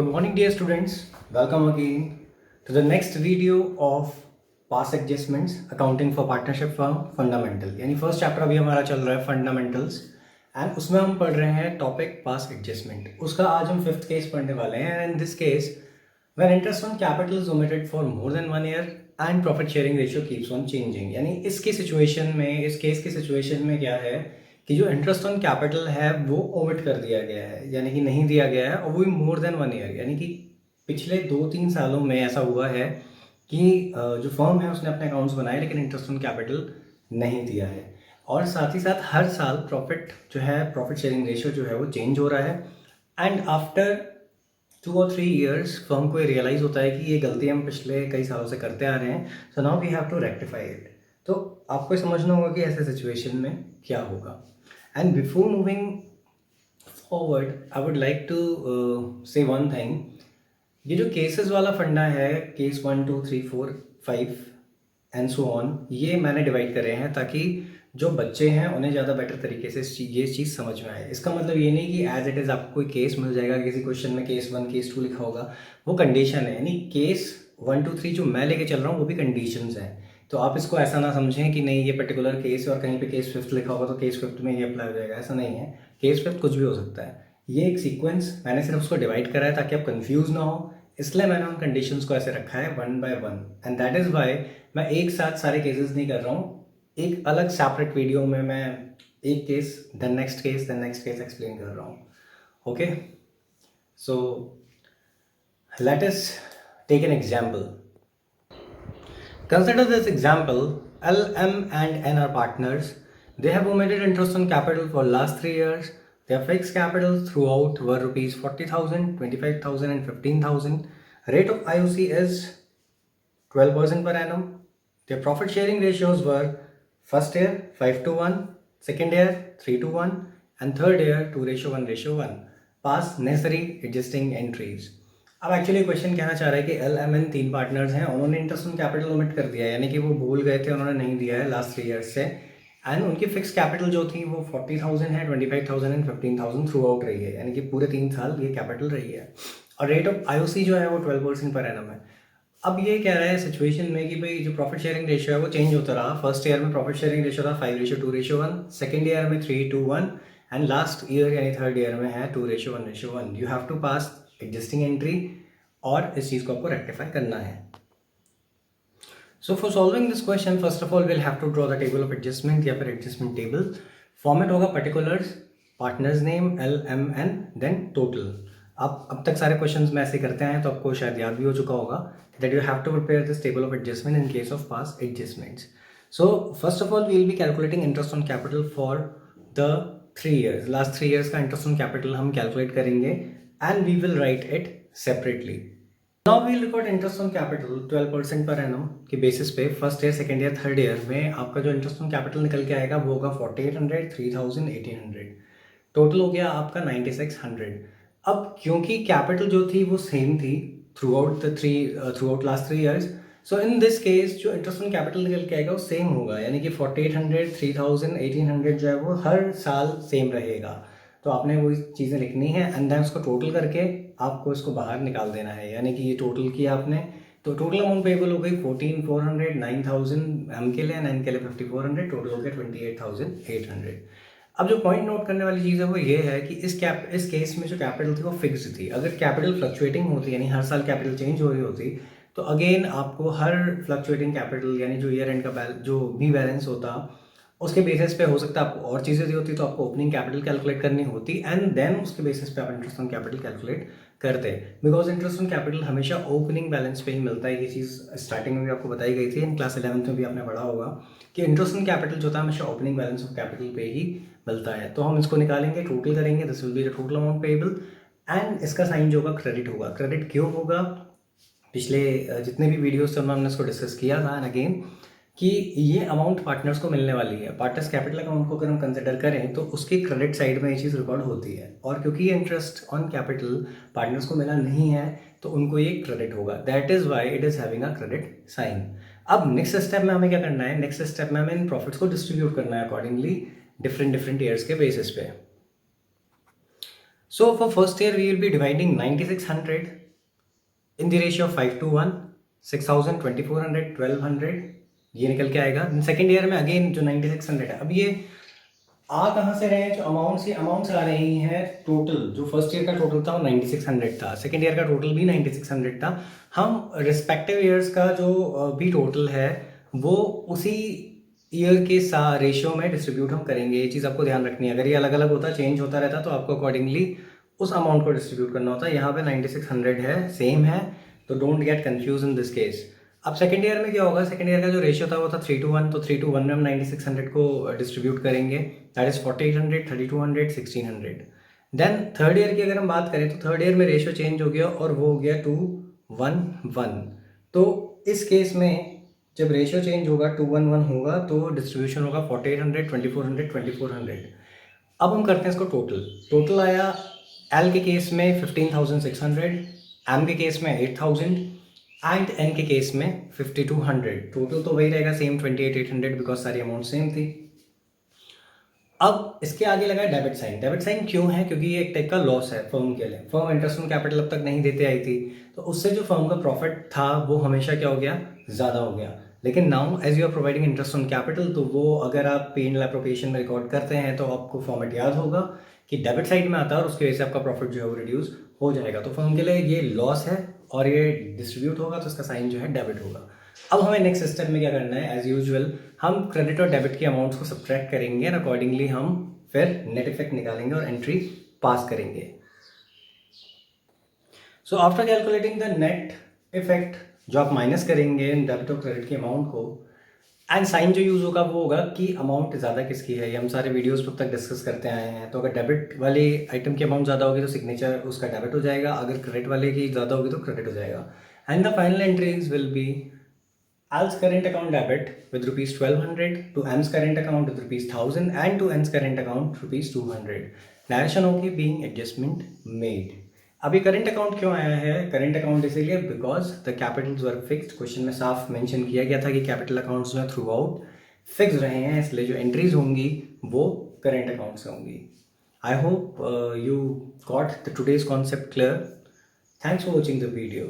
Good morning, dear students. Welcome again to the next video of past adjustments accounting for partnership firm fundamental. यानी first chapter अभी हमारा चल रहा है fundamentals and उसमें हम पढ़ रहे हैं टॉपिक पास्ट एडजस्टमेंट. उसका आज हम फिफ्थ केस पढ़ने वाले हैं. And in this case when interest on capital is omitted for more than 1 year and profit sharing ratio keeps on changing. यानी इसकी सिचुएशन में, इस केस की सिचुएशन में क्या है कि जो इंटरेस्ट ऑन कैपिटल है वो ओमिट कर दिया गया है, यानी कि नहीं दिया गया है, और वो भी मोर देन 1 ईयर. यानी कि पिछले 2-3 सालों में ऐसा हुआ है कि जो फर्म है उसने अपने अकाउंट्स बनाए लेकिन इंटरेस्ट ऑन कैपिटल नहीं दिया है. और साथ ही साथ हर साल प्रॉफिट जो है, प्रॉफिट शेयरिंग रेशियो जो है वो चेंज हो रहा है. And after 2 or 3 years firm को ये रियलाइज़ होता है कि ये गलती हम पिछले कई सालों से करते आ रहे हैं. So now we have to rectify it. तो आपको समझना होगा कि ऐसे सिचुएशन में क्या होगा. And before moving forward I would like to say one thing. ये जो केसेस वाला फंडा है, केस 1, 2, 3, 4, 5 एंड सो ऑन, ये मैंने डिवाइड करे हैं ताकि जो बच्चे हैं उन्हें ज़्यादा बेटर तरीके से ये चीज़ समझ में आए. इसका मतलब ये नहीं कि एज इट इज़ आपको कोई केस मिल जाएगा, किसी क्वेश्चन में केस 1 केस 2 लिखा होगा, वो कंडीशन है. यानी केस 1, 2, 3 जो मैं लेके चल रहा हूँ वो भी कंडीशंस हैं. तो आप इसको ऐसा ना समझें कि नहीं ये पर्टिकुलर केस और कहीं पे केस 5 लिखा होगा तो केस 5 में ये अप्लाई हो जाएगा. ऐसा नहीं है. केस 5 कुछ भी हो सकता है. ये एक सीक्वेंस मैंने सिर्फ उसको डिवाइड करा है ताकि आप कंफ्यूज ना हो, इसलिए मैंने उन कंडीशंस को ऐसे रखा है 1 by 1. And that is Y मैं एक साथ सारे केसेस नहीं कर रहा हूँ. एक अलग सेपरेट वीडियो में मैं एक case then next case explain कर रहा हूँ. Okay, so let us take an example. Consider this example. L, M and N are partners. They have omitted interest on capital for last 3 years. Their fixed capital throughout were rupees 40,000, 25,000 and 15,000. Rate of IOC is 12% per annum. Their profit sharing ratios were first year 5:1, second year 3:1 and third year 2:1:1. Pass necessary adjusting entries. अब actually question कहना चाह रहा है कि L M N 3 partners हैं, उन्होंने interest on capital omit कर दिया है, यानी कि वो भूल गए थे, उन्होंने नहीं दिया है लास्ट 3 ईयर्स से. एंड उनकी फिक्स कैपिटल जो थी वो 40,000 है, 25,000 एंड 15,000 थ्रू आउट रही है, यानी कि पूरे 3 साल ये कैपिटल रही है. और रेट ऑफ IOC जो है वो 12% पर एनम है. अब ये कह रहा है सिचुएशन में कि भाई जो प्रॉफिट शेयरिंग रेशियो है वो चेंज होता रहा. फर्स्ट ईयर में प्रॉफिट शेयरिंग रेशियो था 5:2:1, सेकेंड ईयर में 3:1 एंड लास्ट ईयर यानी थर्ड ईयर में है 2:1:1. You have to pass existing entry और इस चीज़ को आपको रेक्टिफाई करना है. So for solving this question first of all will have to draw the table of adjustment या फिर एडजस्टमेंट टेबल. फॉर्मेट होगा particulars, partners name, L, M, N, then total. आप अब तक सारे क्वेश्चंस में ऐसे करते हैं तो आपको शायद याद भी हो चुका होगा that you have to prepare this table of adjustment in case of past adjustments. So first of all we will be calculating interest on capital for the 3 years. Last 3 years का इंटरेस्ट ऑन कैपिटल हम calculate करेंगे and we will write it separately. Now we will record interest on capital 12% per annum के basis पे first year, second year, third year में आपका जो interest on capital निकल के आएगा वो होगा 4,800, 3,000, 1,800. टोटल हो गया आपका 9,600. अब क्योंकि कैपिटल जो थी वो सेम थी through out last 3 years, so in this case जो इंटरेस्ट ऑन कैपिटल निकल के आएगा वो सेम होगा, यानी कि 4,800, 3,000, 1,800 जो है वो हर साल सेम रहेगा. तो आपने वो चीज़ें लिखनी है एंड देन उसको टोटल करके आपको इसको बाहर निकाल देना है. यानी कि ये टोटल किया आपने तो टोटल अमाउंट पेबल हो गई 14,400, 9,000 M के लिए, N के लिए 5,400, टोटल हो गया 28,800. अब जो पॉइंट नोट करने वाली चीज़ है वो ये है कि इस केस में जो कैपिटल थी वो फिक्स थी. अगर कैपिटल फ्लक्चुएटिंग होती यानी हर साल कैपिटल चेंज हो रही होती तो अगेन आपको हर फ्लक्चुएटिंग कैपिटल यानी जो ईयर एंड का जो भी बैलेंस होता उसके बेसिस पे हो सकता है आपको और चीज़ें दी होती तो आपको ओपनिंग कैपिटल कैलकुलेट करनी होती एंड देन उसके बेसिस पे आप इंटरेस्ट ऑन कैपिटल कैलकुलेट करते. बिकॉज इंटरेस्ट ऑन कैपिटल हमेशा ओपनिंग बैलेंस पे ही मिलता है. ये चीज़ स्टार्टिंग में भी आपको बताई गई थी, इन क्लास 11th में भी आपने पढ़ा होगा कि इंटरेस्ट ऑन कैपिटल जो होता है हमेशा ओपनिंग बैलेंस ऑफ कैपिटल पे ही मिलता है. तो हम इसको निकालेंगे, टोटल करेंगे, this will be the total amount payable and इसका साइन जो होगा क्रेडिट होगा. क्रेडिट क्यों होगा? पिछले जितने भी वीडियोज थे हमने इसको डिस्कस किया था एंड अगेन कि ये अमाउंट पार्टनर्स को मिलने वाली है. पार्टनर्स कैपिटल अकाउंट को अगर हम कंसिडर करें तो उसके क्रेडिट साइड में ये चीज़ रिकॉर्ड होती है. और क्योंकि ये इंटरेस्ट ऑन कैपिटल पार्टनर्स को मिला नहीं है तो उनको ये क्रेडिट होगा. That is why it is having a credit sign. अब नेक्स्ट स्टेप में हमें क्या करना है? नेक्स्ट स्टेप में हमें इन प्रॉफिट्स को डिस्ट्रीब्यूट करना है अकॉर्डिंगली डिफरेंट ईयर्स के बेसिस पे. So for first year, we will be dividing 9600 in the ratio of 5 to 1, 6000, 2400, 1200, ये निकल के आएगा। सेकेंड ईयर में अगेन जो 9600 है, अब ये आ कहाँ से रहे हैं, जो अमाउंट्स आ रही हैं टोटल। जो फर्स्ट ईयर का टोटल था वो 9600 था, सेकेंड ईयर का टोटल भी 9600 था। हम रिस्पेक्टिव ईयर्स का जो भी टोटल है वो उसी ईयर के रेशियो में डिस्ट्रीब्यूट हम करेंगे। ये चीज़ आपको ध्यान रखनी है। अगर ये अलग अलग होता, चेंज होता रहता, तो आपको अकॉर्डिंगली उस अमाउंट को डिस्ट्रीब्यूट करना होता है। यहाँ पे 9600 है, सेम है, तो don't get confuse in this case. अब सेकेंड ईयर में क्या होगा, सेकेंड ईयर का जो रेशियो था वो था 3 to 1, तो 3 to 1 में हम 9600 को डिस्ट्रीब्यूट करेंगे, that is 4800, 3200, 1600। Then third year की अगर हम बात करें तो थर्ड ईयर में रेशियो चेंज हो गया और वो हो गया 2 1 1। तो इस केस में जब रेशियो चेंज होगा 2 1 1 होगा तो डिस्ट्रीब्यूशन होगा 4800, 2400, 2400। अब हम करते हैं इसको टोटल आया एल के केस में 15600, एम के केस में 8000 एंड एन के केस में 5200। टोटल तो वही रहेगा सेम 28800 बिकॉज सारी अमाउंट सेम थी। अब इसके आगे लगा डेबिट साइन। डेबिट साइन क्यों है, क्योंकि ये एक टाइप का लॉस है फर्म के लिए। फर्म इंटरेस्ट ऑन कैपिटल अब तक नहीं देते आई थी, तो उससे जो फर्म का प्रॉफिट था वो हमेशा क्या हो गया, ज़्यादा हो गया। लेकिन now as you are providing interest on capital, तो वो अगर आप पे एंड एप्रोप्रिएशन में रिकॉर्ड करते हैं तो आपको फॉर्मेट याद होगा कि डेबिट साइड में आता है और उसकी वजह से आपका प्रॉफिट जो है वो रिड्यूस हो जाएगा। तो फर्म के लिए ये लॉस है और ये डिस्ट्रीब्यूट होगा तो इसका साइन जो है डेबिट होगा। अब हमें नेक्स्ट स्टेप में क्या करना है, एज यूजुअल हम क्रेडिट और डेबिट के अमाउंट्स को सब्ट्रैक्ट करेंगे और अकॉर्डिंगली हम फिर नेट इफेक्ट निकालेंगे और एंट्री पास करेंगे। So after calculating the net effect, जो आप माइनस करेंगे डेबिट और क्रेडिट के अमाउंट को, एंड साइन जो यूज़ होगा वो होगा कि अमाउंट ज़्यादा किसकी है। ये हम सारे वीडियोस अब तक डिस्कस करते आए हैं। तो अगर डेबिट वाले आइटम की अमाउंट ज़्यादा होगी तो सिग्नेचर उसका डेबिट हो जाएगा, अगर क्रेडिट वाले की ज़्यादा होगी तो क्रेडिट हो जाएगा। And the final entries will be Al's current account debit with rupees 1200 to M's current account with rupees 1000 and to N's current account rupees 200. Narration होगी being adjustment made. अभी करंट अकाउंट क्यों आया है, current account इसीलिए because the Capitals were fixed. Question में साफ mention किया गया था कि कैपिटल अकाउंट्स में थ्रू आउट फिक्स रहे हैं, इसलिए जो एंट्रीज होंगी वो करंट अकाउंट से होंगी। I hope you got the today's concept clear. Thanks for watching the video.